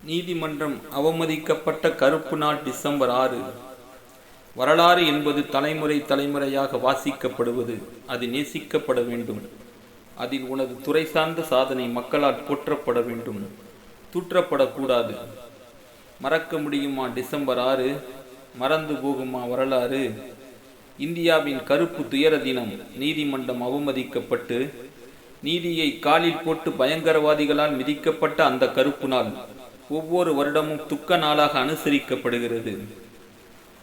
நீதிமன்றம் அவமதிக்கப்பட்ட கருப்பு நாள் டிசம்பர் 6. வரலாறு என்பது தலைமுறை தலைமுறையாக வாசிக்கப்படுவது. அது நேசிக்கப்பட வேண்டும். அதில் உனது துறை சார்ந்த சாதனை மக்களால் போற்றப்பட வேண்டும், தூற்றப்படக்கூடாது. மறக்க முடியுமா டிசம்பர் 6? மறந்து போகுமா வரலாறு? இந்தியாவின் கருப்பு துயர தினம். நீதிமன்றம் அவமதிக்கப்பட்டு நீதியை காலில் போட்டு பயங்கரவாதிகளால் மிதிக்கப்பட்ட அந்த கருப்பு நாள் ஒவ்வொரு வருடமும் துக்க நாளாக அனுசரிக்கப்படுகிறது.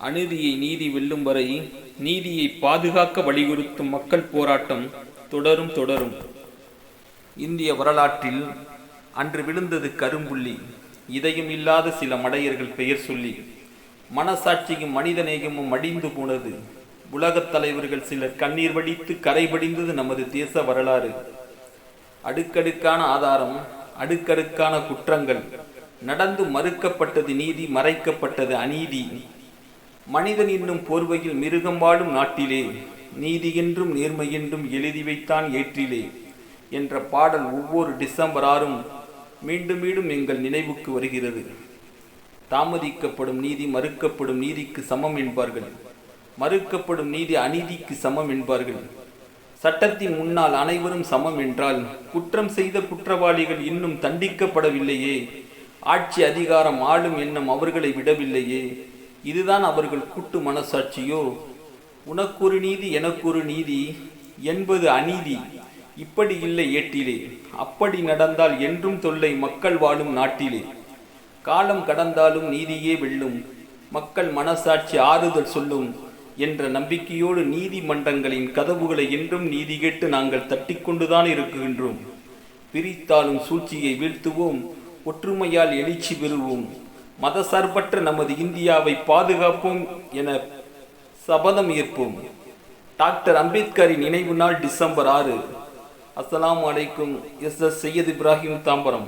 அநீதியை நீதி வெல்லும் வரை நீதியை பாதுகாக்க வலியுறுத்தும் மக்கள் போராட்டம் தொடரும். இந்திய வரலாற்றில் அன்று விழுந்தது கரும்புள்ளி. இதயம் இல்லாத சில மடையர்கள் பெயர் சொல்லி மனசாட்சியும் மனிதநேயமும் மடிந்து போனது. உலகத் தலைவர்கள் சிலர் கண்ணீர் வடித்து கரைபடிந்தது நமது தேச வரலாறு. அடுக்கடுக்கான ஆதாரம், அடுக்கடுக்கான குற்றங்கள் நடந்து மறுக்கப்பட்டது நீதி, மறைக்கப்பட்டது அநீதி. மனிதன் என்னும் போர்வையில் மிருகம் வாழும் நாட்டிலே நீதி என்றும் நேர்மை என்றும் எழுதி வைத்தான் ஏற்றிலே என்ற பாடல் ஒவ்வொரு டிசம்பர் 6ம் மீண்டும் மீண்டும் எங்கள் நினைவுக்கு வருகிறது. தாமதிக்கப்படும் நீதி மறுக்கப்படும் நீதிக்கு சமம் என்பார்கள். மறுக்கப்படும் நீதி அநீதிக்கு சமம் என்பார்கள். சட்டத்தின் முன்னால் அனைவரும் சமம் என்றால் குற்றம் செய்த குற்றவாளிகள் இன்னும் தண்டிக்கப்படவில்லையே. ஆட்சி அதிகாரம் ஆளும் எண்ணம் அவர்களை விடவில்லையே. இதுதான் அவர்கள் கூட்டு மனசாட்சியோ? உனக்கொரு நீதி எனக்கொரு நீதி என்பது அநீதி. இப்படி இல்லை ஏட்டிலே. அப்படி நடந்தால் என்றும் தொல்லை மக்கள் வாழும் நாட்டிலே. காலம் கடந்தாலும் நீதியே வெல்லும், மக்கள் மனசாட்சி ஆறுதல் சொல்லும் என்ற நம்பிக்கையோடு நீதிமன்றங்களின் கதவுகளை என்றும் நீதி கேட்டு நாங்கள் தட்டி கொண்டுதான் இருக்கின்றோம். பிரித்தாலும் சூழ்ச்சியை வீழ்த்துவோம், ஒற்றுமையால் எழுச்சி பெறுவோம், மதசார்பற்ற நமது இந்தியாவை பாதுகாப்போம் என சபதம் ஏற்போம். டாக்டர் அம்பேத்கரின் நினைவு நாள் டிசம்பர் 6. அஸ்ஸலாமு அலைக்கும். எஸ். சையத் இப்ராஹிம், தாம்பரம்.